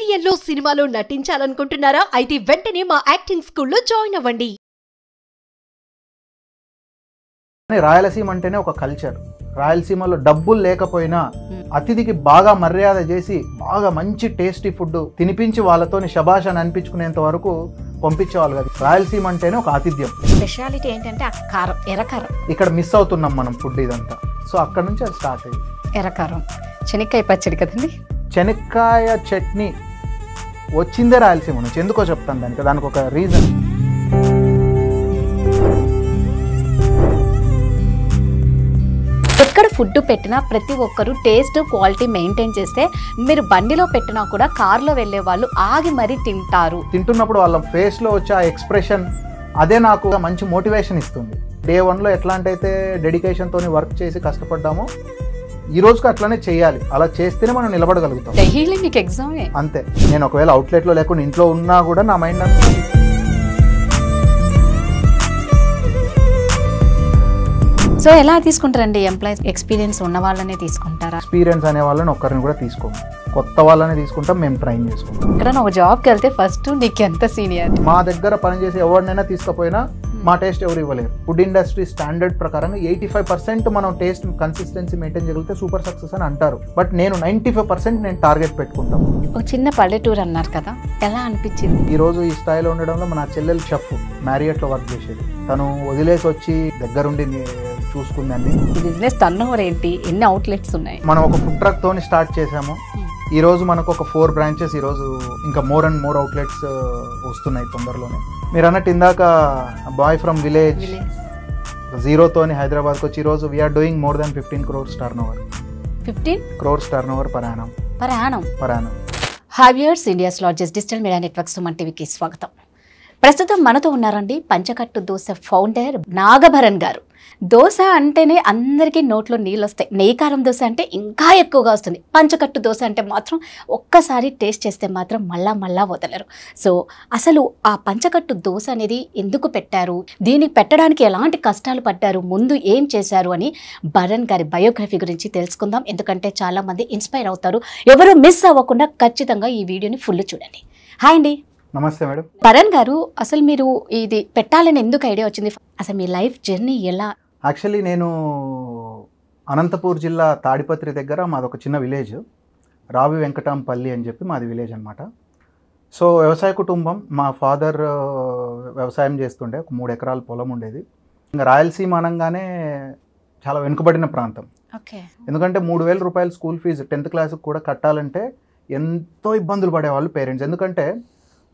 సీరియల్లో సినిమాలో నటించాలనుకుంటున్నారా? అయితే వెంటనే మా యాక్టింగ్ స్కూల్లో జాయిన్ అవ్వండి. రాయలసీమ అంటేనే ఒక కల్చర్. రాయలసీమలో డబ్బులు లేకపోయినా అతిథికి బాగా మర్యాద చేసి బాగా మంచి టేస్టీ ఫుడ్ తినిపించి వాళ్ళతోని శబాష్ అని అనిపించుకునేంత వరకు పంపించేవాళ్ళు కదా. రాయలసీమ అంటేనే ఒక ఆతిథ్యం. స్పెషాలిటీ ఏంటంటే ఆ కారం, ఎర్రకారం. ఇక్కడ మిస్ అవుతున్నాం మనం ఫుడ్ ఇదంతా. సో అక్కడ నుంచి అది స్టార్ట్ అయ్యింది. ఎర్రకారం, శనక్కాయ పచ్చడి కదండి. శనక్కాయ చట్నీ వచ్చిందే రాయలసీమ నుంచి. ఎందుకో చెప్తాను దానికి ఒక రీజన్. ఎక్కడ ఫుడ్ పెట్టినా ప్రతి ఒక్కరు టేస్ట్ క్వాలిటీ మెయింటైన్ చేస్తే మీరు బండిలో పెట్టినా కూడా కార్లో వెళ్ళే వాళ్ళు ఆగి మరీ తింటారు. తింటున్నప్పుడు వాళ్ళ ఫేస్లో వచ్చే ఆ ఎక్స్ప్రెషన్ అదే నాకు మంచి మోటివేషన్ ఇస్తుంది. డే 1లో ఎట్లాంటైతే డెడికేషన్తో వర్క్ చేసి కష్టపడ్డామో ఈ రోజుకి అట్లానే చేయాలి. అలా చేస్తేనే మనం నిలబడగలుగుతాం. డైలీ మీకు ఎగ్జామే అంతే. నేను ఒకవేళ అవుట్లెట్లో లేకుండా ఇంట్లో ఉన్నా కూడా నా మైండ్ అంతా సో ఎలా తీసుకుంటారండి? ఎంప్లాయీస్ ఎక్స్పీరియన్స్ ఉన్న వాళ్ళనే తీసుకుంటారా? ఎక్స్పీరియన్స్ అనే వాళ్ళని ఒక్కరిని కూడా తీసుకోము. కొత్త వాళ్ళని తీసుకుంటాం, మేము ట్రైన్ చేసుకుంటాం. ఇక్కడ ఒక జాబ్కి వెళ్తే ఫస్ట్ నీకు ఎంత సీనియర్? మా దగ్గర పనిచేసి ఎవరినైనా తీసుకుపోయినా మా టేస్ట్ ఎవరు ఇవ్వలేరు. ఫుడ్ ఇండస్ట్రీ స్టాండర్డ్ ప్రకారం 85% మనం టేస్ట్ కన్సిస్టెన్సీ మెయింటైన్ చేయగలిగితే సూపర్ సక్సెస్ అని అంటారు. బట్ నేను 95% నేను టార్గెట్ పెట్టుకుంటాం. ఒక చిన్న పల్లెటూరు అన్నారు కదా, ఎలా అనిపించింది? ఈ రోజు ఈ స్థాయిలో ఉండడంలో మన చెల్లెలు షెఫ్ మ్యారియట్లో వర్క్ చేసేది. తను వదిలేసి వచ్చి దగ్గరుండి చూసుకుందండి. ఈ బిజినెస్ టర్న్ ఓవర్ ఏంటి? ఎన్ని అవుట్లెట్స్ ఉన్నాయి? మనం ఒక ఫుడ్ ట్రక్ తోని స్టార్ట్ చేసాము. ఈ రోజు మనకు ఒక 4 బ్రాంచెస్, ఈ రోజు ఇంకా మోర్ అండ్ మోర్ అవుట్లెట్స్ వస్తున్నాయి తొందరలోనే. మీరు అన్నట్టు ఇందాక బాయ్ ఫ్రమ్ విలేజ్ జీరోతోని హైదరాబాద్కి వచ్చి ఈరోజు we're doing more than 15 crores turn over. 15 crores turn over per annum. హావ్యర్స్ India's largest digital media network Suman టీవీకి స్వాగతం. ప్రస్తుతం మనతో ఉన్నారండి పంచకట్టు దోశ ఫౌండర్ నాగభరణ్ గారు. దోశ అంటేనే అందరికీ నోట్లో నీళ్ళు వస్తాయి. నెయ్యి కారం దోశ అంటే ఇంకా ఎక్కువగా వస్తుంది. పంచకట్టు దోశ అంటే మాత్రం ఒక్కసారి టేస్ట్ చేస్తే మాత్రం మళ్ళా వదలరు. సో అసలు ఆ పంచకట్టు దోశ అనేది ఎందుకు పెట్టారు, దీనికి పెట్టడానికి ఎలాంటి కష్టాలు పడ్డారు, ముందు ఏం చేశారు అని భరణ్ గారి బయోగ్రఫీ గురించి తెలుసుకుందాం. ఎందుకంటే చాలామంది ఇన్స్పైర్ అవుతారు. ఎవరు మిస్ అవ్వకుండా ఖచ్చితంగా ఈ వీడియోని ఫుల్ చూడండి. హాయ్ అండి. నమస్తే మేడం. భరణ్ గారు, అసలు మీరు ఇది పెట్టాలని ఎందుకు ఐడియా వచ్చింది? అసలు మీ లైఫ్ జర్నీ ఎలా? యాక్చువల్లీ నేను అనంతపూర్ జిల్లా తాడిపత్రి దగ్గర మాదొక చిన్న విలేజ్, రావి వెంకటాంపల్లి అని చెప్పి మాది విలేజ్ అనమాట. సో వ్యవసాయ కుటుంబం. మా ఫాదర్ వ్యవసాయం చేస్తుండే, ఒక 3 ఎకరాల పొలం ఉండేది. ఇంకా రాయలసీమ అనగానే చాలా వెనుకబడిన ప్రాంతం. ఓకే. ఎందుకంటే 3,000 రూపాయలు స్కూల్ ఫీజు 10th క్లాస్కి కూడా కట్టాలంటే ఎంతో ఇబ్బందులు పడేవాళ్ళు పేరెంట్స్. ఎందుకంటే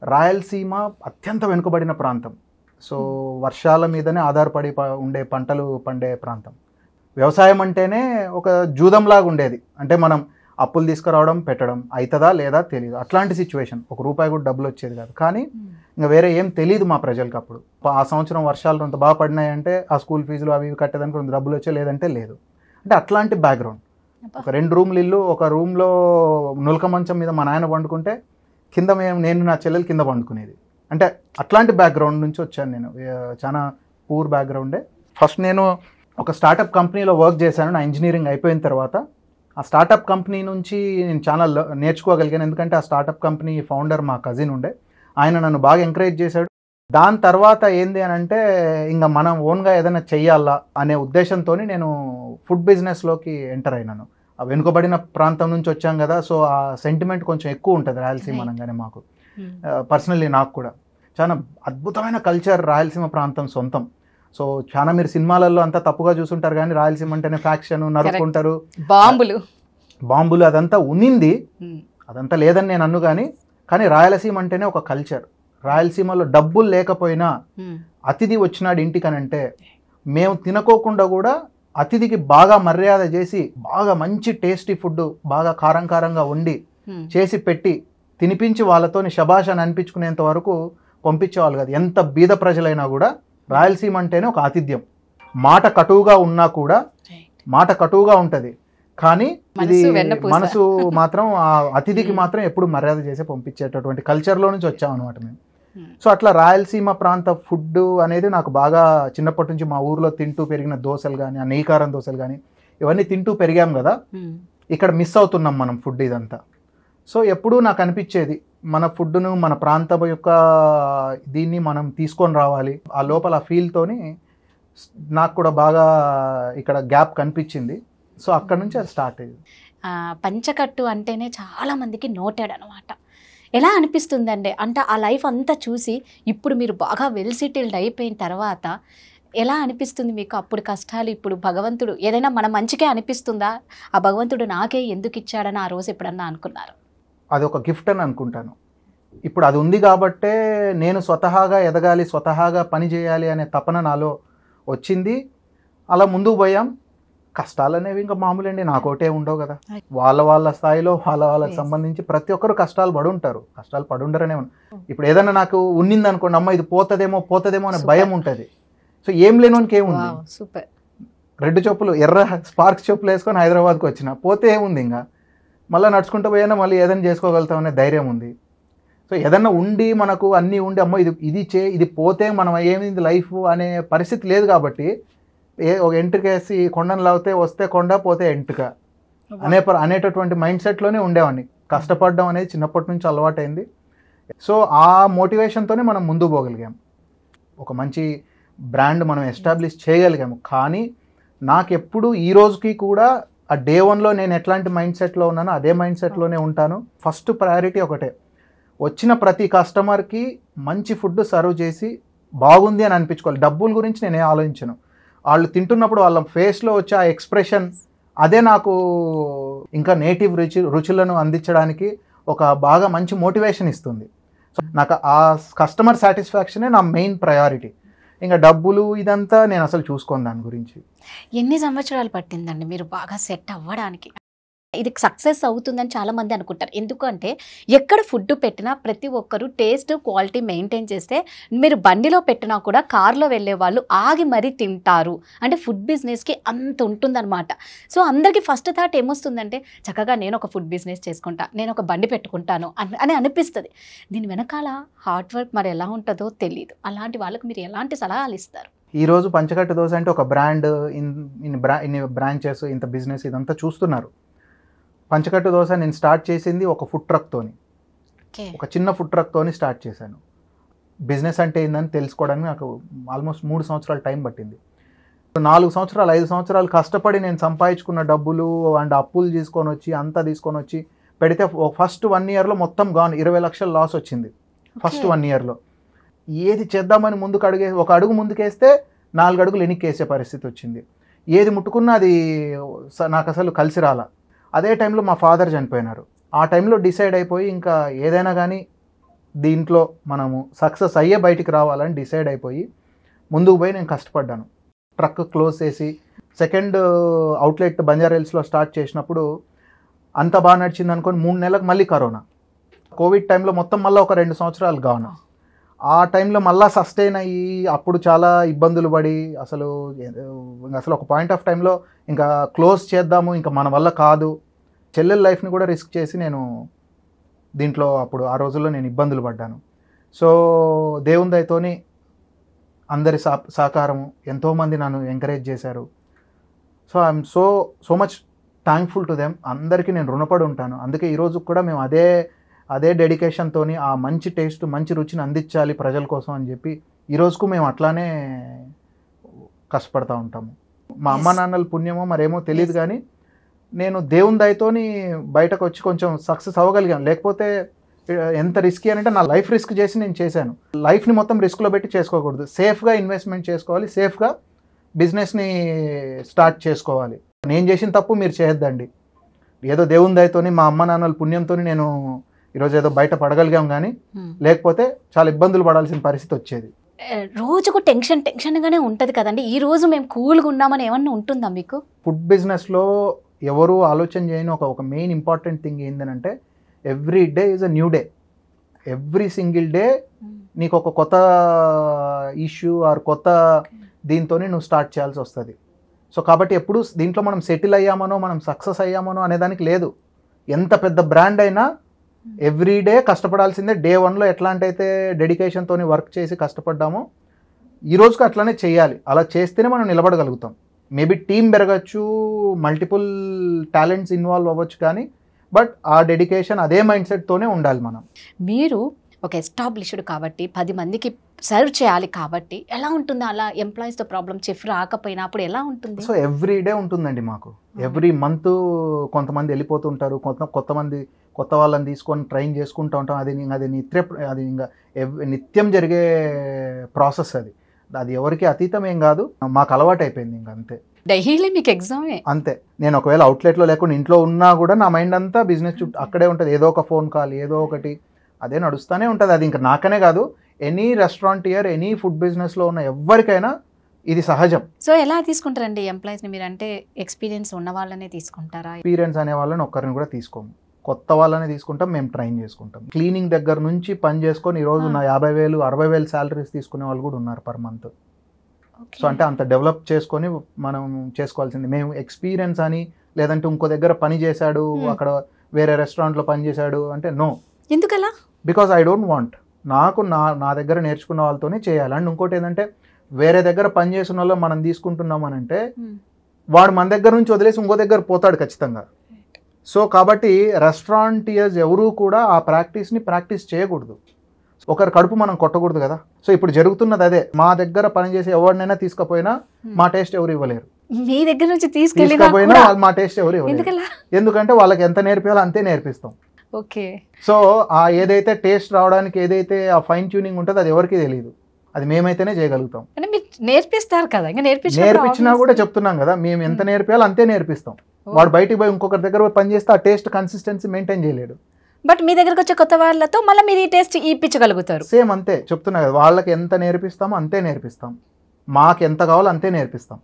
రాయలసీమ అత్యంత వెనుకబడిన ప్రాంతం. సో వర్షాల మీదనే ఆధారపడి ఉండే పంటలు పండే ప్రాంతం. వ్యవసాయం అంటేనే ఒక జూదంలాగా ఉండేది. అంటే మనం అప్పులు తీసుకురావడం, పెట్టడం అవుతుందా లేదా తెలియదు. అట్లాంటి సిచ్యువేషన్. ₹1 కూడా డబ్బులు వచ్చేది కాదు. కానీ ఇంకా వేరే ఏం తెలియదు మా ప్రజలకు అప్పుడు. ఆ సంవత్సరం వర్షాలు అంత బాగా పడినాయంటే ఆ స్కూల్ ఫీజులు అవి కట్టేదానికి కొంత డబ్బులు వచ్చే, లేదంటే లేదు. అంటే అట్లాంటి బ్యాక్గ్రౌండ్. ఒక 2 రూమ్లు ఇల్లు, ఒక రూమ్లో నులక మంచం మీద మా నాయన పండుకుంటే కింద నేను నా చెల్లెలు కింద పండుకునేది. అంటే అట్లాంటి బ్యాక్గ్రౌండ్ నుంచి వచ్చాను నేను. చాలా పూర్ బ్యాక్గ్రౌండే. ఫస్ట్ నేను ఒక స్టార్టప్ కంపెనీలో వర్క్ చేశాను. నా ఇంజనీరింగ్ అయిపోయిన తర్వాత ఆ స్టార్టప్ కంపెనీ నుంచి నేను చాలా నేర్చుకోగలిగాను. ఎందుకంటే ఆ స్టార్టప్ కంపెనీ ఫౌండర్ మా కజిన్ ఉండే. ఆయన నన్ను బాగా ఎంకరేజ్ చేశాడు. దాని తర్వాత ఏంది అని అంటే ఇంకా మనం ఓన్గా ఏదైనా చెయ్యాలా అనే ఉద్దేశంతో నేను ఫుడ్ బిజినెస్లోకి ఎంటర్ అయినాను. ఆ వెనుకబడిన ప్రాంతం నుంచి వచ్చాం కదా, సో ఆ సెంటిమెంట్ కొంచెం ఎక్కువ ఉంటుంది రాయలసీమ అనగానే మాకు. పర్సనల్లీ నాకు కూడా చాలా అద్భుతమైన కల్చర్ రాయలసీమ ప్రాంతం సొంతం. సో చాలా మీరు సినిమాలలో అంతా తప్పుగా చూసుంటారు, కానీ రాయలసీమ అంటేనే ఫ్యాక్షన్, నరుక్కుంటారు, బాంబులు అదంతా ఉన్నింది. అదంతా లేదని నేను అన్ను. కానీ రాయలసీమ అంటేనే ఒక కల్చర్. రాయలసీమలో డబ్బులు లేకపోయినా అతిథి వచ్చినాడు ఇంటికనంటే మేము తినకోకుండా కూడా అతిథికి బాగా మర్యాద చేసి బాగా మంచి టేస్టీ ఫుడ్ బాగా కారంగా వండి చేసి పెట్టి తినిపించి వాళ్ళతోని శబాష్ అని అనిపించుకునేంత వరకు పంపించేవాళ్ళు కదా. ఎంత బీద ప్రజలైనా కూడా రాయలసీమ అంటేనే ఒక ఆతిథ్యం. మాట కటువుగా ఉన్నా కూడా, మాట కటువుగా ఉంటుంది, కానీ ఇది మనసు మాత్రం ఆ అతిథికి మాత్రం ఎప్పుడు మర్యాద చేసి పంపించేటటువంటి కల్చర్లో నుంచి వచ్చాం అనమాట మేము. సో అట్లా రాయలసీమ ప్రాంత ఫుడ్ అనేది నాకు బాగా చిన్నప్పటి నుంచి మా ఊర్లో తింటూ పెరిగిన దోశలు కానీ, ఆ నెయ్యి కారం దోశలు కానీ ఇవన్నీ తింటూ పెరిగాం కదా. ఇక్కడ మిస్ అవుతున్నాం మనం ఫుడ్ ఇదంతా. సో ఎప్పుడూ నాకు అనిపించేది మన ఫుడ్ను మన ప్రాంతం యొక్క దీన్ని మనం తీసుకొని రావాలి. ఆ లోపల ఆ ఫీల్తోని నాకు కూడా బాగా ఇక్కడ గ్యాప్ కనిపించింది. సో అక్కడ నుంచి అది స్టార్ట్ అయ్యింది. పంచకట్టు అంటేనే చాలా మందికి నోటెడ్ అనమాట. ఎలా అనిపిస్తుందండి అంటే ఆ లైఫ్ అంతా చూసి ఇప్పుడు మీరు బాగా వెల్ సెటిల్డ్ అయిపోయిన తర్వాత ఎలా అనిపిస్తుంది మీకు? అప్పుడు కష్టాలు ఇప్పుడు భగవంతుడు ఏదైనా మన మంచికే అనిపిస్తుందా? ఆ భగవంతుడు నాకే ఎందుకు ఇచ్చాడని ఆ రోజు ఎప్పుడన్నా అనుకున్నారు? అది ఒక గిఫ్ట్ అని అనుకుంటాను. ఇప్పుడు అది ఉంది కాబట్టే నేను స్వతహాగా ఎదగాలి, స్వతహాగా పని చేయాలి అనే తపన నాలో వచ్చింది. అలా ముందుకు పోయాం. కష్టాలు అనేవి ఇంకా మామూలండి, నాకోటే ఉండవు కదా. వాళ్ళ స్థాయిలో వాళ్ళకి సంబంధించి ప్రతి ఒక్కరు కష్టాలు పడుంటారు, కష్టాలు పడుండరనే. ఇప్పుడు ఏదైనా నాకు ఉన్నింది అనుకోండి, అమ్మ ఇది పోతదేమో అనే భయం ఉంటుంది. సో ఏం లేనోనికి ఏముంది, సూపర్ రెడ్ చెప్పులు ఎర్ర స్పార్క్స్ చెప్పులు వేసుకొని హైదరాబాద్కి వచ్చిన పోతే ఏముంది, ఇంకా మళ్ళీ నడుచుకుంటూ పోయినా మళ్ళీ ఏదైనా చేసుకోగలుగుతామనే ధైర్యం ఉంది. సో ఏదన్నా ఉండి మనకు అన్నీ ఉండి అమ్మో ఇది పోతే మనం ఏమింది లైఫ్ అనే పరిస్థితి లేదు. కాబట్టి ఒక ఎంట్రుక వేసి కొండను లాగితే వస్తే కొండ పోతే ఎంట్రుక అనేటటువంటి మైండ్ సెట్లోనే ఉండేవాడిని. కష్టపడడం అనేది చిన్నప్పటి నుంచి అలవాటైంది. సో ఆ మోటివేషన్తోనే మనం ముందుకు పోగలిగాం, ఒక మంచి బ్రాండ్ మనం ఎస్టాబ్లిష్ చేయగలిగాము. కానీ నాకెప్పుడు ఈ రోజుకి కూడా ఆ డే 1లో నేను ఎట్లాంటి మైండ్ సెట్లో ఉన్నానో అదే మైండ్ సెట్లోనే ఉంటాను. ఫస్ట్ ప్రయారిటీ ఒకటే, వచ్చిన ప్రతి కస్టమర్కి మంచి ఫుడ్ సర్వ్ చేసి బాగుంది అని అనిపించుకోవాలి. డబ్బుల గురించి నేనే ఆలోచించను. వాళ్ళు తింటున్నప్పుడు వాళ్ళ ఫేస్లో వచ్చే ఆ ఎక్స్ప్రెషన్ అదే నాకు ఇంకా నేటివ్ రుచులను అందించడానికి ఒక బాగా మంచి మోటివేషన్ ఇస్తుంది. సో నాకు ఆ కస్టమర్ సాటిస్ఫాక్షనే నా మెయిన్ ప్రయారిటీ. ఇంకా డబ్బులు ఇదంతా నేను అసలు చూసుకోను దాని గురించి. ఎన్ని సంవత్సరాలు పట్టిందండి మీరు బాగా సెట్ అవ్వడానికి? ఇది సక్సెస్ అవుతుందని చాలామంది అనుకుంటారు. ఎందుకంటే ఎక్కడ ఫుడ్ పెట్టినా ప్రతి ఒక్కరు టేస్ట్ క్వాలిటీ మెయింటైన్ చేస్తే, మీరు బండిలో పెట్టినా కూడా కార్లో వెళ్ళే వాళ్ళు ఆగి మరీ తింటారు. అంటే ఫుడ్ బిజినెస్కి అంత ఉంటుందన్నమాట. సో అందరికీ ఫస్ట్ థాట్ ఏమొస్తుందంటే చక్కగా నేను ఒక ఫుడ్ బిజినెస్ చేసుకుంటా, నేను ఒక బండి పెట్టుకుంటాను అని అనిపిస్తుంది. దీని వెనకాల హార్డ్ వర్క్ మరి ఎలా ఉంటుందో తెలియదు. అలాంటి వాళ్ళకి మీరు ఎలాంటి సలహాలు ఇస్తారు? ఈరోజు పంచకట్టు దోశ అంటే ఒక బ్రాండ్, ఇన్ని బ్రాంచెస్, ఇంత బిజినెస్ ఇదంతా చూస్తున్నారు. పంచకట్టు దోశ నేను స్టార్ట్ చేసింది ఒక ఫుడ్ ట్రక్తోని, ఒక చిన్న ఫుడ్ ట్రక్తోని స్టార్ట్ చేశాను. బిజినెస్ అంటే ఏందని తెలుసుకోవడానికి నాకు ఆల్మోస్ట్ 3 సంవత్సరాలు టైం పట్టింది. 4 సంవత్సరాలు 5 సంవత్సరాలు కష్టపడి నేను సంపాదించుకున్న డబ్బులు అండ్ అప్పులు తీసుకొని వచ్చి అంతా తీసుకొని వచ్చి పెడితే ఫస్ట్ 1 ఇయర్లో మొత్తం గాన్ 20 లక్షల లాస్ వచ్చింది. ఫస్ట్ 1 ఇయర్లో ఏది చేద్దామని ఒక అడుగు ముందుకేస్తే 4 అడుగులు వెనక్కేసే పరిస్థితి వచ్చింది. ఏది ముట్టుకున్నా అది నాకు అసలు కలిసి రాలా. అదే టైంలో మా ఫాదర్ చనిపోయినారు. ఆ టైంలో డిసైడ్ అయిపోయి ఇంకా ఏదైనా కానీ దీంట్లో మనము సక్సెస్ అయ్యే బయటికి రావాలని డిసైడ్ అయిపోయి ముందుకు పోయి నేను కష్టపడ్డాను. ట్రక్ క్లోజ్ చేసి సెకండ్ అవుట్లెట్ బంజారాహిల్స్లో స్టార్ట్ చేసినప్పుడు అంత బాగా నడిచింది అనుకొని 3 నెలలకు మళ్ళీ కరోనా, కోవిడ్ టైంలో మొత్తం మళ్ళీ ఒక 2 సంవత్సరాలు గాను. ఆ టైంలో మళ్ళీ సస్టైన్ అయ్యి అప్పుడు చాలా ఇబ్బందులు పడి అసలు ఒక పాయింట్ ఆఫ్ టైంలో ఇంకా క్లోజ్ చేద్దాము, ఇంకా మన వల్ల కాదు, చెల్లెల లైఫ్ని కూడా రిస్క్ చేసి నేను దీంట్లో అప్పుడు ఆ రోజుల్లో నేను ఇబ్బందులు పడ్డాను. సో దేవుని దయతోని అందరి సహకారము, ఎంతోమంది నన్ను ఎంకరేజ్ చేశారు. So I'm so much thankful to them. అందరికీ నేను రుణపడి ఉంటాను. అందుకే ఈరోజు కూడా మేము అదే డెడికేషన్తోని ఆ మంచి టేస్ట్, మంచి రుచిని అందించాలి ప్రజల కోసం అని చెప్పి ఈరోజుకు మేము అట్లానే కష్టపడతా ఉంటాము. మా అమ్మ నాన్నల పుణ్యమో మరేమో తెలియదు, కానీ నేను దేవుని దయతోని బయటకు వచ్చి కొంచెం సక్సెస్ అవ్వగలిగాను. లేకపోతే ఎంత రిస్కీ అని అంటే నా లైఫ్ రిస్క్ చేసి నేను చేశాను. లైఫ్ని మొత్తం రిస్క్లో పెట్టి చేసుకోకూడదు, సేఫ్గా ఇన్వెస్ట్మెంట్ చేసుకోవాలి, సేఫ్గా బిజినెస్ని స్టార్ట్ చేసుకోవాలి. నేను చేసిన తప్పు మీరు చేయొద్దండి. ఏదో దేవుని దయతోని మా అమ్మ నాన్నల పుణ్యంతో నేను ఈరోజు ఏదో బయట పడగలిగాం, కానీ లేకపోతే చాలా ఇబ్బందులు పడాల్సిన పరిస్థితి వచ్చేది. రోజుకు టెన్షన్గానే ఉంటుంది కదండి. ఈ రోజు మేము కూల్గా ఉన్నామని ఏమన్నా ఉంటుందా మీకు? ఫుడ్ బిజినెస్లో ఎవరు ఆలోచన చేయని ఒక మెయిన్ ఇంపార్టెంట్ థింగ్ ఏంటంటే every day is a new day. Every single day నీకు ఒక కొత్త ఇష్యూ ఆర్ కొత్త దీంతో నువ్వు స్టార్ట్ చేయాల్సి వస్తుంది. సో కాబట్టి ఎప్పుడు దీంట్లో మనం సెటిల్ అయ్యామనో మనం సక్సెస్ అయ్యామనో అనేదానికి లేదు. ఎంత పెద్ద బ్రాండ్ అయినా ఎవ్రీ డే కష్టపడాల్సిందే. డే 1లో ఎట్లాంటి అయితే డెడికేషన్తో వర్క్ చేసి కష్టపడ్డామో ఈ రోజుకి అట్లానే చేయాలి. అలా చేస్తేనే మనం నిలబడగలుగుతాం. మేబీ టీం పెరగచ్చు, మల్టిపుల్ టాలెంట్స్ ఇన్వాల్వ్ అవ్వచ్చు, కానీ బట్ ఆ డెడికేషన్ అదే మైండ్ సెట్తోనే ఉండాలి మనం. మీరు ఒక ఎస్టాబ్లిష్డ్ కాబట్టి 10 మందికి సర్వ్ చేయాలి కాబట్టి ఎలా ఉంటుంది అలా ఎంప్లాయీస్తో ప్రాబ్లం చెఫ్ రాకపోయినా అప్పుడు ఎలా ఉంటుంది? సో ఎవ్రీ డే ఉంటుందండి మాకు. ఎవ్రీ మంత్ కొంతమంది వెళ్ళిపోతుంటారు, కొత్త వాళ్ళని తీసుకొని ట్రైన్ చేసుకుంటూ ఉంటాం. అది ఇంకా నిత్యం జరిగే ప్రాసెస్. అది ఎవరికి అతీతం ఏం కాదు, మాకు అలవాటు అయిపోయింది ఇంకా అంతే. డైలీ మీకు ఎగ్జామే అంతే. నేను ఒకవేళ అవుట్లెట్లో లేకుండా ఇంట్లో ఉన్నా కూడా నా మైండ్ అంతా బిజినెస్ చుట్టూ అక్కడే ఉంటుంది. ఏదో ఒక ఫోన్ కాల్, ఏదో ఒకటి అదే నడుస్తూనే ఉంటుంది. అది ఇంకా నాకనే కాదు, ఎనీ రెస్టారెంటియర్, ఎనీ ఫుడ్ బిజినెస్లో ఉన్న ఎవరికైనా ఇది సహజం. సో ఎలా తీసుకుంటారండి ఎంప్లాయీస్ని? మీరు అంటే ఎక్స్పీరియన్స్ ఉన్న వాళ్ళనే తీసుకుంటారా? ఎక్స్పీరియన్స్ అనే వాళ్ళని ఒక్కరిని కూడా తీసుకోము, కొత్త వాళ్ళని తీసుకుంటాం, మేము ట్రైన్ చేసుకుంటాం. క్లీనింగ్ దగ్గర నుంచి పని చేసుకొని ఈరోజు నా 50,000 60,000 శాలరీస్ తీసుకునే వాళ్ళు కూడా ఉన్నారు పర్ మంత్. సో అంటే అంత డెవలప్ చేసుకొని మనం చేసుకోవాల్సింది. మేము ఎక్స్పీరియన్స్ అని లేదంటే ఇంకో దగ్గర పని చేశాడు, అక్కడ వేరే రెస్టారెంట్లో పని చేశాడు అంటే నో. ఎందుకలా? Because I don't want. నాకు నా దగ్గర నేర్చుకున్న వాళ్ళతోనే చేయాలి. అండ్ ఇంకోటి ఏంటంటే వేరే దగ్గర పని చేసిన వాళ్ళు మనం తీసుకుంటున్నాం అని అంటే వాడు మన దగ్గర నుంచి వదిలేసి ఇంకో దగ్గర పోతాడు ఖచ్చితంగా. సో కాబట్టి రెస్టారెంటియర్స్ ఎవరూ కూడా ఆ ప్రాక్టీస్ని ప్రాక్టీస్ చేయకూడదు. ఒకరి కడుపు మనం కొట్టకూడదు కదా. సో ఇప్పుడు జరుగుతున్నది అదే. మా దగ్గర పనిచేసే ఎవరినైనా తీసుకుపోయినా మా టేస్ట్ ఎవరు ఇవ్వలేరు. మీ దగ్గర నుంచి తీసుకెళ్ళిపోయినా మా టేస్ట్ ఎవరు ఇవ్వలేరు. ఎందుకంటే వాళ్ళకి ఎంత నేర్పించాలో అంతే నేర్పిస్తాం. ఓకే. సో ఆ ఏదైతే టేస్ట్ రావడానికి ఏదైతే ఆ ఫైన్ ట్యూనింగ్ ఉంటుందో అది ఎవరికి తెలియదు, అది మేమైతేనే చేయగలుగుతాం. అంటే మీరు నేర్పిస్తారు కదా, ఇంకా నేర్పించినా కూడా చెప్తున్నాం కదా, మేము ఎంత నేర్పించాలో అంతే నేర్పిస్తాం. వాడు బయటికి పోయి ఇంకొకరి దగ్గర పని చేస్తే ఆ టేస్ట్ కన్సిస్టెన్సీ మెయింటైన్ చేయలేడు. బట్ మీ దగ్గరకు వచ్చే కొత్త వాళ్ళతో మళ్ళీ మీరు ఈ టేస్ట్ ఇప్పించగలుగుతారు. సేమ్ అంతే చెప్తున్నా కదా, వాళ్ళకి ఎంత నేర్పిస్తామో అంతే నేర్పిస్తాం, మాకు ఎంత కావాలో అంతే నేర్పిస్తాం.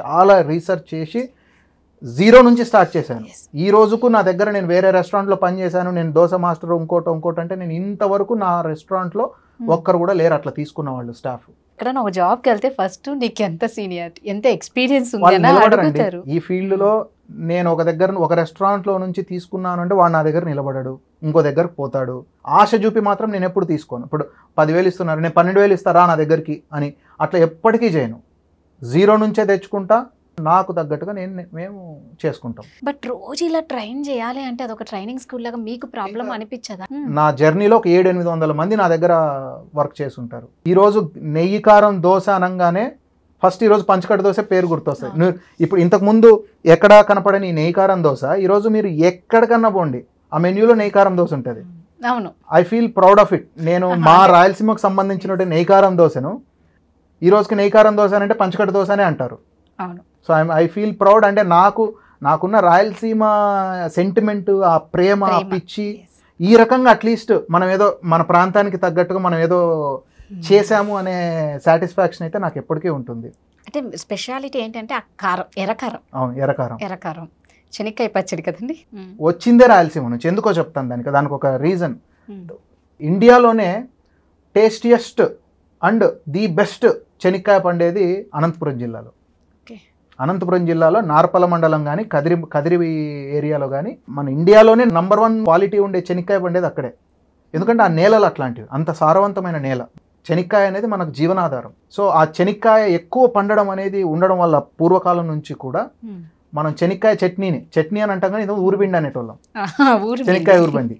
చాలా రీసెర్చ్ చేసి 0 నుంచి స్టార్ట్ చేశాను. ఈ రోజుకు నా దగ్గర నేను వేరే రెస్టారెంట్లో పని చేశాను, నేను దోశ మాస్టర్ ఇంకోటి అంటే నేను ఇంతవరకు నా రెస్టారెంట్లో ఒక్కరు కూడా లేరు అట్లా తీసుకున్న వాళ్ళు స్టాఫ్. ఇక్కడ ఒక జాబ్కి వెళ్తే ఫస్ట్ నీకు ఎంత సీనియారిటీ, ఎంత ఎక్స్పీరియన్స్ ఉంది అడుగుతారు. ఈ ఫీల్డ్లో నేను ఒక రెస్టారెంట్లో నుంచి తీసుకున్నాను అంటే వాడు నా దగ్గర నిలబడాడు, ఇంకో దగ్గరకు పోతాడు. ఆశ చూపి మాత్రం నేను ఎప్పుడు తీసుకోను. ఇప్పుడు 10,000 ఇస్తున్నారు, నేను 12,000 ఇస్తారా నా దగ్గరికి అని అట్లా ఎప్పటికీ చేయను. 0 నుంచే తెచ్చుకుంటా, నాకు తగ్గట్టుగా మేము చేసుకుంటాం. బట్ రోజు ఇలా ట్రైన్ చేయాలి అంటే అదొక ట్రైనింగ్ స్కూల్ లాగా మీకు ప్రాబ్లం అనిపించదా? నా జర్నీలో ఒక 700-800 మంది నా దగ్గర వర్క్ చేస్తుంటారు. ఈరోజు నెయ్యి కారం దోశ అనగానే ఫస్ట్ ఈరోజు పంచకట్ట దోశ పేరు గుర్తొస్తుంది. ఇప్పుడు ఇంతకు ముందు ఎక్కడ కనపడని నెయ్యి కారం దోశ ఈరోజు మీరు ఎక్కడికన్నా పోండి ఆ మెన్యూలో నెయ్యి కారం దోశ ఉంటుంది. అవును, I feel proud of it. నేను మా రాయలసీమకు సంబంధించిన నెయ్యి కారం దోశను ఈ రోజుకి నెయ్యి కారం దోశ అంటే పంచకట్ట దోశ అనే అంటారు. అవును. So I feel proud. అంటే నాకున్న రాయలసీమ సెంటిమెంట్, ఆ ప్రేమ, ఆ పిచ్చి, ఈ రకంగా అట్లీస్ట్ మనం ఏదో మన ప్రాంతానికి తగ్గట్టుగా మనం ఏదో చేశాము అనే సాటిస్ఫాక్షన్ అయితే నాకు ఎప్పటికీ ఉంటుంది. అంటే స్పెషాలిటీ ఏంటంటే ఆ కారం, ఎర్రకారం. అవును, ఎర్రకారం శనక్కాయ పచ్చడి కదండి. వచ్చిందే రాయలసీమ నుంచి. ఎందుకో చెప్తాను దానికి ఒక రీజన్. ఇండియాలోనే టేస్టియస్ట్ అండ్ ది బెస్ట్ చెనిక్కాయ పండేది అనంతపురం జిల్లాలో. అనంతపురం జిల్లాలో నార్పల మండలం కానీ కదిరి ఏరియాలో కానీ మన ఇండియాలోనే నంబర్ 1 క్వాలిటీ ఉండే చెనిక్కాయ పండేది అక్కడే. ఎందుకంటే ఆ నేలలు అట్లాంటివి, అంత సారవంతమైన నేల. చెనిక్కాయ అనేది మనకు జీవనాధారం. సో ఆ చెనిక్కాయ ఎక్కువ పండడం అనేది ఉండడం వల్ల పూర్వకాలం నుంచి కూడా మనం చెనిక్కాయ చట్నీ అని అంటాం, కానీ ఇది ఊరిబిండి అనేటోళ్ళం. చెనిక్కాయ ఊరిబిండి.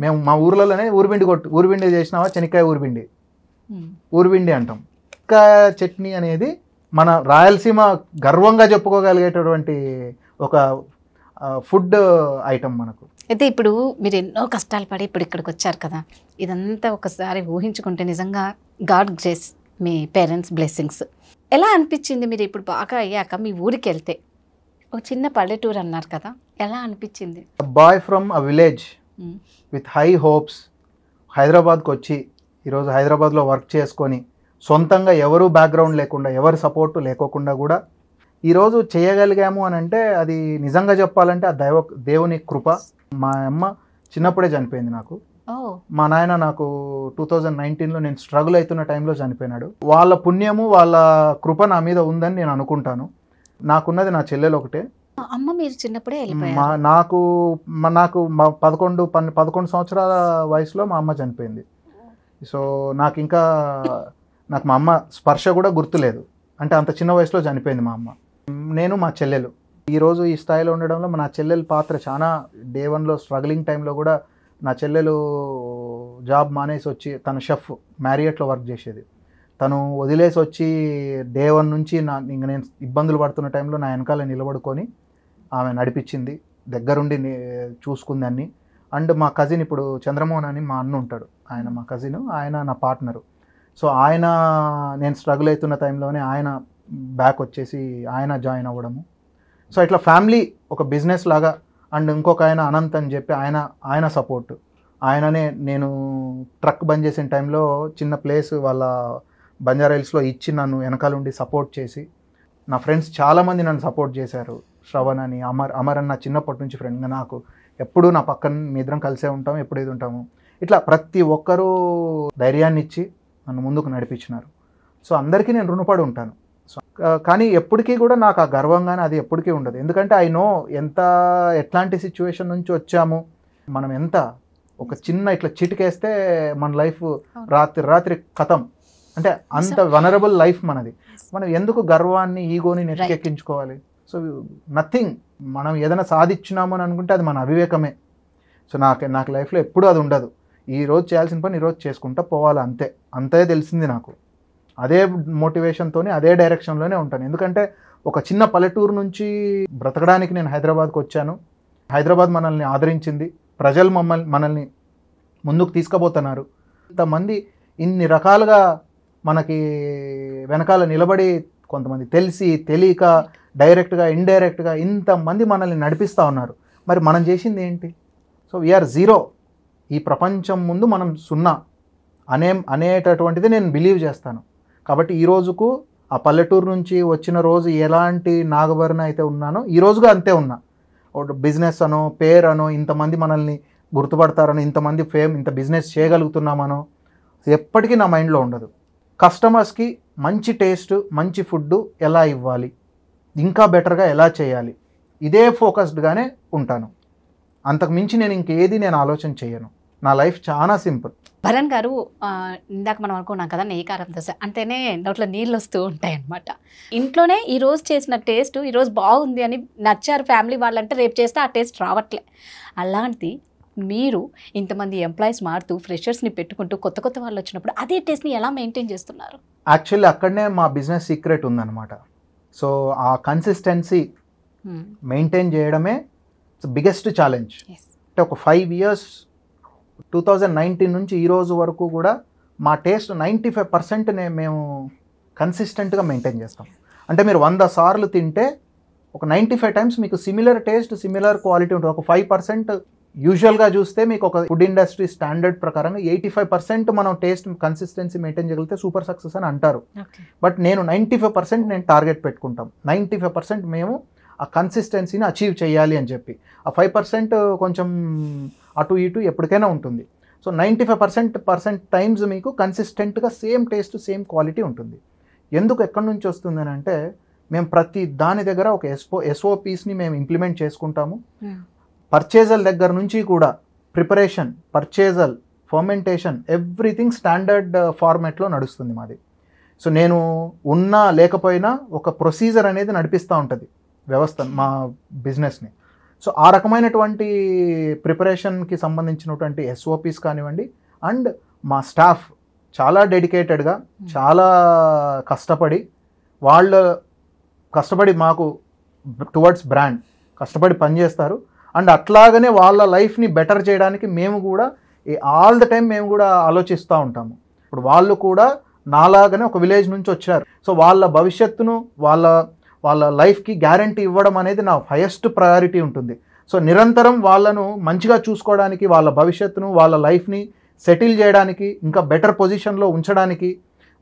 మేము మా ఊర్లలోనే ఊరిబిండి చేసినావా, చెనిక్కాయ ఊరిబిండి అంటాం. చెనిక్కాయ చట్నీ అనేది మన రాయలసీమ గర్వంగా చెప్పుకోగలిగేటటువంటి ఒక ఫుడ్ ఐటమ్ మనకు. అయితే ఇప్పుడు మీరు ఎన్నో కష్టాలు పడి ఇప్పుడు ఇక్కడికి వచ్చారు కదా, ఇదంతా ఒకసారి ఊహించుకుంటే నిజంగా గాడ్ గ్రేస్, మీ పేరెంట్స్ బ్లెస్సింగ్స్. ఎలా అనిపించింది మీరు ఇప్పుడు బాగా అయ్యాక మీ ఊరికి వెళ్తే? ఒక చిన్న పల్లెటూరు అన్నారు కదా, ఎలా అనిపించింది? Boy from a village with high hopes హైదరాబాద్కి వచ్చి ఈరోజు హైదరాబాద్లో వర్క్ చేసుకొని సొంతంగా ఎవరు బ్యాక్గ్రౌండ్ లేకుండా, ఎవరి సపోర్టు లేకోకుండా కూడా ఈరోజు చేయగలిగాము అని అంటే అది నిజంగా చెప్పాలంటే ఆ దేవుని కృప. మా అమ్మ చిన్నప్పుడే చనిపోయింది నాకు. మా నాయన నాకు 2019లో నేను స్ట్రగుల్ అవుతున్న టైంలో చనిపోయినాడు. వాళ్ళ పుణ్యము, వాళ్ళ కృప నా మీద ఉందని నేను అనుకుంటాను. నాకున్నది నా చెల్లెలు ఒకటే. అమ్మ మీరు చిన్నప్పుడే నాకు 11 సంవత్సరాల వయసులో మా అమ్మ చనిపోయింది. సో నాకు మా అమ్మ స్పర్శ కూడా గుర్తులేదు. అంటే అంత చిన్న వయసులో చనిపోయింది మా అమ్మ. నేను మా చెల్లెలు ఈరోజు ఈ స్థాయిలో ఉండడంలో నా చెల్లెల పాత్ర చాలా డే 1లో స్ట్రగ్లింగ్ టైంలో కూడా నా చెల్లెలు జాబ్ మానేసి వచ్చి తన షెఫ్ మ్యారియట్లో వర్క్ చేసేది. తను వదిలేసి వచ్చి డే 1 నుంచి ఇంక నేను ఇబ్బందులు పడుతున్న టైంలో నా వెనకాల నిలబడుకొని ఆమె నడిపించింది, దగ్గరుండి చూసుకుంది అన్ని. అండ్ మా కజిన్ ఇప్పుడు చంద్రమోహన్ అని మా అన్న ఉంటాడు, ఆయన మా కజిన్, ఆయన నా పార్ట్నరు. సో ఆయన నేను స్ట్రగుల్ అవుతున్న టైంలోనే ఆయన బ్యాక్ వచ్చేసి ఆయన జాయిన్ అవ్వడము. సో ఇట్లా ఫ్యామిలీ ఒక బిజినెస్ లాగా. అండ్ ఇంకొక ఆయన అనంత్ అని చెప్పి ఆయన సపోర్ట్. ఆయననే నేను ట్రక్ బంద్ చేసిన టైంలో చిన్న ప్లేస్ వాళ్ళ బంజారాహిల్స్లో ఇచ్చి నన్ను వెనకాల ఉండి సపోర్ట్ చేసి, నా ఫ్రెండ్స్ చాలామంది నన్ను సపోర్ట్ చేశారు. శ్రవణ్ అని, అమర్ అన్న చిన్నప్పటి నుంచి ఫ్రెండ్, నాకు ఎప్పుడూ నా పక్కన మీ ఇద్దరం కలిసే ఉంటాము, ఎప్పుడు ఇది ఉంటాము. ఇట్లా ప్రతి ఒక్కరూ ధైర్యాన్ని ఇచ్చి నన్ను ముందుకు నడిపించినారు. సో అందరికీ నేను రుణపడి ఉంటాను. సో కానీ ఎప్పటికీ కూడా నాకు ఆ గర్వంగానే అది ఎప్పటికీ ఉండదు. ఎందుకంటే ఐ నో ఎట్లాంటి సిచ్యువేషన్ నుంచి వచ్చాము, మనం ఎంత ఒక చిన్న ఇట్లా చిటికేస్తే మన లైఫ్ రాత్రి కథం. అంటే అంత వనరబుల్ లైఫ్ మనది. మనం ఎందుకు గర్వాన్ని ఈగోని నెట్కెక్కించుకోవాలి? So nothing. మనం ఏదైనా సాధించినాము అని అనుకుంటే అది మన అవివేకమే. సో నాకు లైఫ్లో ఎప్పుడూ అది ఉండదు. ఈరోజు చేయాల్సిన పని ఈరోజు చేసుకుంటా పోవాలి, అంతే తెలిసింది నాకు. అదే మోటివేషన్తో అదే డైరెక్షన్లోనే ఉంటాను. ఎందుకంటే ఒక చిన్న పల్లెటూరు నుంచి బ్రతకడానికి నేను హైదరాబాద్కి వచ్చాను. హైదరాబాద్ మనల్ని ఆదరించింది, ప్రజలు మనల్ని ముందుకు తీసుకుపోతున్నారు. ఇంతమంది ఇన్ని రకాలుగా మనకి వెనకాల నిలబడి, కొంతమంది తెలియక డైరెక్ట్గా ఇండైరెక్ట్గా ఇంతమంది మనల్ని నడిపిస్తూ ఉన్నారు. మరి మనం చేసింది ఏంటి? So we're zero. ఈ ప్రపంచం ముందు మనం సున్నా అనేటటువంటిది నేను బిలీవ్ చేస్తాను. కాబట్టి ఈ రోజుకు ఆ పల్లెటూరు నుంచి వచ్చిన రోజు ఎలాంటి నాగభరణ అయితే ఉన్నానో ఈ రోజుగా అంతే ఉన్నా. బిజినెస్ అనో పేరు అనో, ఇంతమంది మనల్ని గుర్తుపడతారనో, ఇంతమంది ఇంత బిజినెస్ చేయగలుగుతున్నామనో ఎప్పటికీ నా మైండ్లో ఉండదు. కస్టమర్స్కి మంచి టేస్ట్, మంచి ఫుడ్ ఎలా ఇవ్వాలి, ఇంకా బెటర్గా ఎలా చేయాలి, ఇదే ఫోకస్డ్గానే ఉంటాను. అంతకు మించి నేను ఆలోచన చేయను. నా లైఫ్ చాలా సింపుల్. భరణ్ గారు, ఇందాక మనం అనుకున్నాం కదా నెయ్యి కారం దోశ అంటేనే నోట్లో నీళ్ళు వస్తూ ఉంటాయి అన్నమాట. ఇంట్లోనే ఈరోజు చేసిన టేస్ట్ ఈరోజు బాగుంది అని నచ్చారు ఫ్యామిలీ వాళ్ళంటే, రేపు చేస్తే ఆ టేస్ట్ రావట్లే. అలాంటిది మీరు ఇంతమంది ఎంప్లాయీస్ మారుతూ ఫ్రెషర్స్ని పెట్టుకుంటూ కొత్త వాళ్ళు వచ్చినప్పుడు అదే టేస్ట్ని ఎలా మెయింటైన్ చేస్తున్నారు? యాక్చువల్లీ అక్కడనే మా బిజినెస్ సీక్రెట్ ఉందన్నమాట. సో ఆ కన్సిస్టెన్సీ మెయింటైన్ చేయడమే బిగ్గెస్ట్ ఛాలెంజ్. అంటే ఒక 5 years 2019 నుంచి ఈ రోజు వరకు కూడా మా టేస్ట్ 95% మేము కన్సిస్టెంట్గా మెయింటైన్ చేస్తాం. అంటే మీరు 100 సార్లు తింటే ఒక 95 times మీకు సిమిలర్ టేస్ట్, సిమిలర్ క్వాలిటీ ఉంటుంది. ఒక 5% యూజువల్గా చూస్తే మీకు ఒక ఫుడ్ ఇండస్ట్రీ స్టాండర్డ్ ప్రకారంగా 85% మనం టేస్ట్ కన్సిస్టెన్సీ మెయింటైన్ చేయగలిగితే సూపర్ సక్సెస్ అని అంటారు. బట్ నేను 95% నేను టార్గెట్ పెట్టుకుంటాం. 95% మేము ఆ కన్సిస్టెన్సీని అచీవ్ చేయాలి అని చెప్పి. ఆ 5% కొంచెం అటు ఇటు ఎప్పటికైనా ఉంటుంది. సో 95% టైమ్స్ మీకు కన్సిస్టెంట్గా సేమ్ టేస్ట్, సేమ్ క్వాలిటీ ఉంటుంది. ఎందుకు ఎక్కడి నుంచి వస్తుంది అని అంటే, మేము ప్రతి దాని దగ్గర ఒక SOPsని మేము ఇంప్లిమెంట్ చేసుకుంటాము. పర్చేజల్ దగ్గర నుంచి కూడా ప్రిపరేషన్, పర్చేజల్, ఫర్మెంటేషన్, ఎవ్రీథింగ్ స్టాండర్డ్ ఫార్మాట్లో నడుస్తుంది మాది. సో నేను ఉన్నా లేకపోయినా ఒక ప్రొసీజర్ అనేది నడిపిస్తూ ఉంటుంది వ్యవస్థ మా బిజినెస్ని. సో ఆ రకమైనటువంటి ప్రిపరేషన్కి సంబంధించినటువంటి SOPs కానివ్వండి, అండ్ మా స్టాఫ్ చాలా డెడికేటెడ్గా, చాలా కష్టపడి మాకు టువర్డ్స్ బ్రాండ్ కష్టపడి పనిచేస్తారు. అండ్ అట్లాగనే వాళ్ళ లైఫ్ని బెటర్ చేయడానికి మేము కూడా ఆల్ ద టైం మేము కూడా ఆలోచిస్తూ ఉంటాము. ఇప్పుడు వాళ్ళు కూడా నాలాగానే ఒక విలేజ్ నుంచి వచ్చారు. సో వాళ్ళ భవిష్యత్తును, వాళ్ళ లైఫ్కి గ్యారంటీ ఇవ్వడం అనేది నా హైయెస్ట్ ప్రయారిటీ ఉంటుంది. సో నిరంతరం వాళ్ళను మంచిగా చూసుకోవడానికి, వాళ్ళ భవిష్యత్తును, వాళ్ళ లైఫ్ని సెటిల్ చేయడానికి, ఇంకా బెటర్ పొజిషన్లో ఉంచడానికి,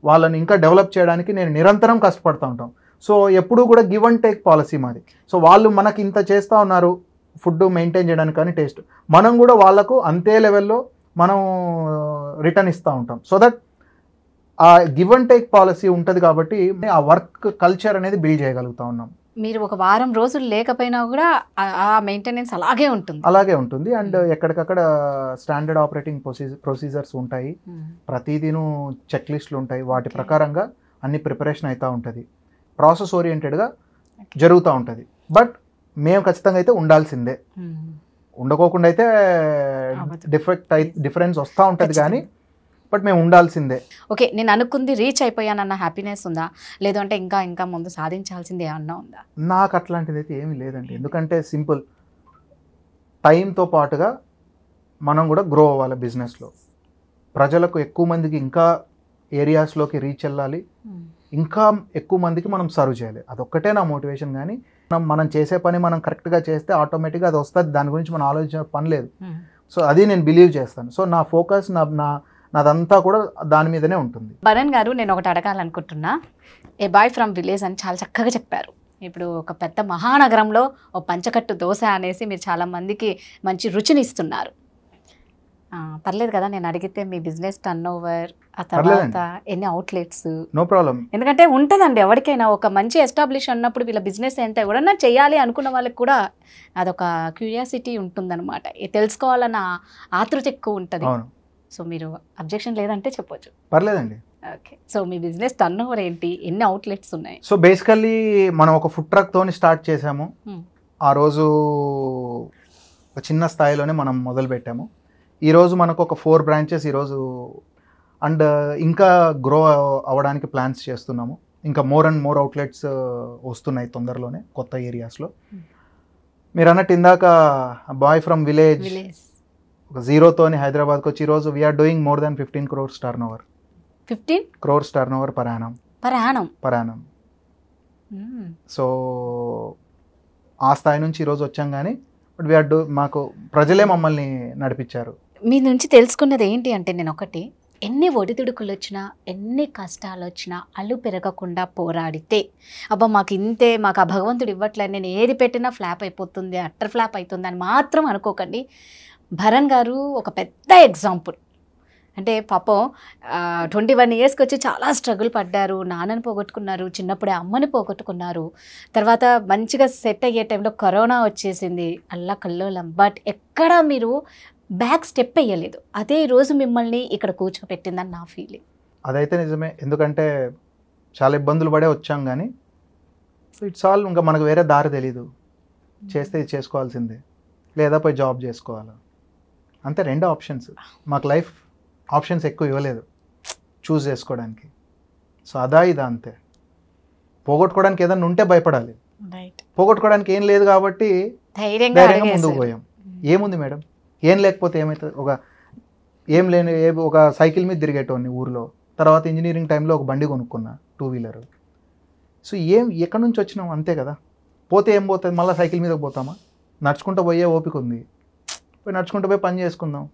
వాళ్ళని ఇంకా డెవలప్ చేయడానికి నేను నిరంతరం కష్టపడుతూ ఉంటాం. సో ఎప్పుడూ కూడా గివ్ అండ్ టేక్ పాలసీ మాది. సో వాళ్ళు మనకి ఇంత చేస్తూ ఉన్నారు ఫుడ్ మెయింటైన్ చేయడానికి కానీ టేస్ట్, మనం కూడా వాళ్ళకు అంతే లెవెల్లో మనం రిటర్న్ ఇస్తూ ఉంటాం. సో దట్ ఆ గివ్ అండ్ టేక్ పాలసీ ఉంటుంది కాబట్టి ఆ వర్క్ కల్చర్ అనేది బిల్డ్ చేయగలుగుతా ఉన్నాం. మీరు ఒక వారం రోజులు లేకపోయినా కూడా ఆ మెయింటెనెన్స్ అలాగే ఉంటుంది. అండ్ ఎక్కడికక్కడ స్టాండర్డ్ ఆపరేటింగ్ ప్రొసీజర్స్ ఉంటాయి, ప్రతిదీను చెక్ లిస్టులు ఉంటాయి, వాటి ప్రకారంగా అన్ని ప్రిపరేషన్ అవుతూ ఉంటుంది, ప్రాసెస్ ఓరియంటెడ్గా జరుగుతూ ఉంటుంది. బట్ మేము ఖచ్చితంగా అయితే ఉండాల్సిందే, ఉండకోకుండా అయితే డిఫరెన్స్ వస్తూ ఉంటుంది కానీ బట్ మేము ఉండాల్సిందే. ఓకే, నేను అనుకుంది రీచ్ అయిపోయానన్న హ్యాపీనెస్ ఉందా, లేదు అంటే ఇంకా ఇంకా ముందు సాధించాల్సింది ఏమన్నా ఉందా? నాకు అట్లాంటిది అయితే ఏమీ లేదండి. ఎందుకంటే సింపుల్, టైంతో పాటుగా మనం కూడా గ్రో అవ్వాలి బిజినెస్లో. ప్రజలకు ఎక్కువ మందికి ఇంకా ఏరియాస్లోకి రీచ్ వెళ్ళాలి, ఇంకా ఎక్కువ మందికి మనం సర్వ్ చేయాలి. అదొక్కటే నా మోటివేషన్. కానీ మనం చేసే పని మనం కరెక్ట్గా చేస్తే ఆటోమేటిక్గా అది వస్తుంది, దాని గురించి మనం ఆలోచించే పని లేదు. సో అది నేను బిలీవ్ చేస్తాను. సో నా ఫోకస్ నాదంతా కూడా దాని మీదనే ఉంటుంది. భరణ్ గారు, నేను ఒకటి అడగాలనుకుంటున్నా. ఏ బాయ్ ఫ్రమ్ విలేజ్ అని చాలా చక్కగా చెప్పారు. ఇప్పుడు ఒక పెద్ద మహానగరంలో ఓ పంచకట్టు దోశ అనేసి మీరు చాలా మందికి మంచి రుచిని ఇస్తున్నారు. పర్లేదు కదా నేను అడిగితే మీ బిజినెస్ టర్న్ ఓవర్, ఆ తర్వాత ఎన్ని అవుట్లెట్స్? No problem. ఎందుకంటే ఉంటుందండి ఎవరికైనా ఒక మంచి ఎస్టాబ్లిష్ అన్నప్పుడు వీళ్ళ బిజినెస్ ఎంత ఎవరన్నా చేయాలి అనుకున్న వాళ్ళకి కూడా అదొక క్యూరియాసిటీ ఉంటుందన్నమాట, తెలుసుకోవాలన్న ఆతృత ఎక్కువ ఉంటుంది. సో మీరు అబ్జెక్షన్ లేదంటే చెప్పొచ్చు. పర్లేదండి. ఓకే, సో మీ బిజినెస్ టర్న్ ఓవర్ ఏంటి, ఎన్ని అవుట్లెట్స్ ఉన్నాయి? సో బేసికల్లీ మనం ఒక ఫుడ్ ట్రక్ తోని స్టార్ట్ చేసాము. ఆ రోజు ఒక చిన్న స్థాయిలోనే మనం మొదలు పెట్టాము. ఈరోజు మనకు ఒక 4 బ్రాంచెస్ ఈరోజు, అండ్ ఇంకా గ్రో అవ్వడానికి ప్లాన్స్ చేస్తున్నాము. ఇంకా మోర్ అండ్ మోర్ అవుట్లెట్స్ వస్తున్నాయి తొందరలోనే కొత్త ఏరియాస్లో. మీరు అన్నట్టు ఇందాక బాయ్ ఫ్రమ్ విలేజ్ ఒక జీరోతోని హైదరాబాద్కి వచ్చి ఈరోజు we're doing more than 15 crores turn over. 15 crores turn over per annum. So ఆ స్థాయి నుంచి ఈరోజు వచ్చాం. కానీ బట్ వీఆర్ మాకు ప్రజలే మమ్మల్ని నడిపించారు. మీ నుంచి తెలుసుకున్నది ఏంటి అంటే, నేను ఒకటి, ఎన్ని ఒడిదుడుకులు వచ్చినా ఎన్ని కష్టాలు వచ్చినా అల్లు పెరగకుండా పోరాడితే, అబ్బా మాకు ఇంతే, మాకు ఆ భగవంతుడు ఇవ్వట్లేదు, నేను ఏది పెట్టినా ఫ్లాప్ అయిపోతుంది, అట్టర్ ఫ్లాప్ అవుతుంది అని మాత్రం అనుకోకండి. భరణ్ గారు ఒక పెద్ద ఎగ్జాంపుల్. అంటే పాపం 21 yearsకి వచ్చి చాలా స్ట్రగుల్ పడ్డారు, నాన్నని పోగొట్టుకున్నారు, చిన్నప్పుడే అమ్మని పోగొట్టుకున్నారు, తర్వాత మంచిగా సెట్ అయ్యే టైంలో కరోనా వచ్చేసింది, అల్లా కల్లోలం. బట్ ఎక్కడ మీరు బ్యాక్ స్టెప్ వేయలేదు. అదే రోజు మిమ్మల్ని ఇక్కడ కూర్చోపెట్టిందని నా ఫీలింగ్. అదైతే నిజమే. ఎందుకంటే చాలా ఇబ్బందులు పడే వచ్చాం. కానీ ఇట్స్ ఆల్, ఇంకా మనకు వేరే దారి తెలీదు. చేస్తే ఇది చేసుకోవాల్సిందే, లేదా పోయి జాబ్ చేసుకోవాలా, అంతే 2 ఆప్షన్స్. మాకు లైఫ్ ఆప్షన్స్ ఎక్కువ ఇవ్వలేదు చూస్ చేసుకోవడానికి. సో అదా ఇదా అంతే. పోగొట్టుకోవడానికి ఏదైనా ఉంటే భయపడాలి, పోగొట్టుకోవడానికి ఏం లేదు కాబట్టి ధైర్యంగా ముందుకు పోయాం. ఏముంది మేడం, ఏం లేకపోతే ఏమవుతుంది? ఏం లేని ఒక సైకిల్ మీద తిరిగేటోని ఊర్లో, తర్వాత ఇంజనీరింగ్ టైంలో ఒక బండి కొనుక్కున్నా, 2-wheeler. సో ఎక్కడి నుంచి వచ్చినాం, అంతే కదా. పోతే ఏం పోతుంది, మళ్ళీ సైకిల్ మీద పోతామా? నడుచుకుంటూ పోయే ఓపిక ఉంది, నడుచుకుంటూ పోయి పని చేసుకుందాం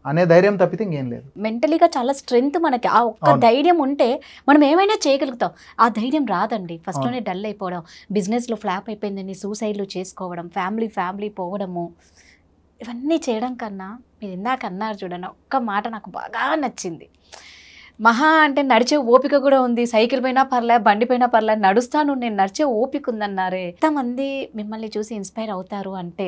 అనే ధైర్యం తప్పితే ఇంకేం లేదు. మెంటలీగా చాలా స్ట్రెంగ్త్ మనకి. ఆ ఒక్క ధైర్యం ఉంటే మనం ఏమైనా చేయగలుగుతాం. ఆ ధైర్యం రాదండి. ఫస్ట్లోనే డల్ అయిపోవడం, బిజినెస్లో ఫ్లాప్ అయిపోయిందని సూసైడ్లు చేసుకోవడం, ఫ్యామిలీ పోవడము, ఇవన్నీ చేయడం కన్నా మీరు ఇందాక అన్నారు చూడండి, ఒక్క మాట నాకు బాగా నచ్చింది. మహా అంటే నడిచే ఓపిక కూడా ఉంది, సైకిల్ పైన పర్లే, బండి పైన పర్లే, నడుస్తాను, నేను నడిచే ఓపిక ఉందన్నారే. ఎంతమంది మిమ్మల్ని చూసి ఇన్స్పైర్ అవుతారు అంటే,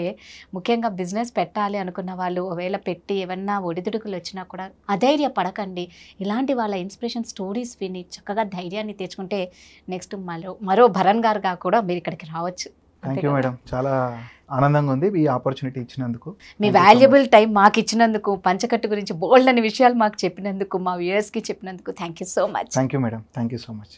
ముఖ్యంగా బిజినెస్ పెట్టాలి అనుకున్న వాళ్ళు ఒకవేళ పెట్టి ఏమన్నా ఒడిదుడుకులు వచ్చినా కూడా అధైర్యపడకండి. ఇలాంటి వాళ్ళ ఇన్స్పిరేషన్ స్టోరీస్ విని చక్కగా ధైర్యాన్ని తెచ్చుకుంటే నెక్స్ట్ మరో భరణ్ గారుగా కూడా మీరు ఇక్కడికి రావచ్చు. థ్యాంక్ యూ మేడం, చాలా ఆనందంగా ఉంది ఈ ఆపర్చునిటీ ఇచ్చినందుకు. మీ వాల్యుబుల్ టైం మాకు ఇచ్చినందుకు, పంచకట్టు గురించి బోల్డ్ అనే విషయాలు మాకు చెప్పినందుకు, మా వ్యూయర్స్కి చెప్పినందుకు thank you so much. Thank you madam, thank you so much.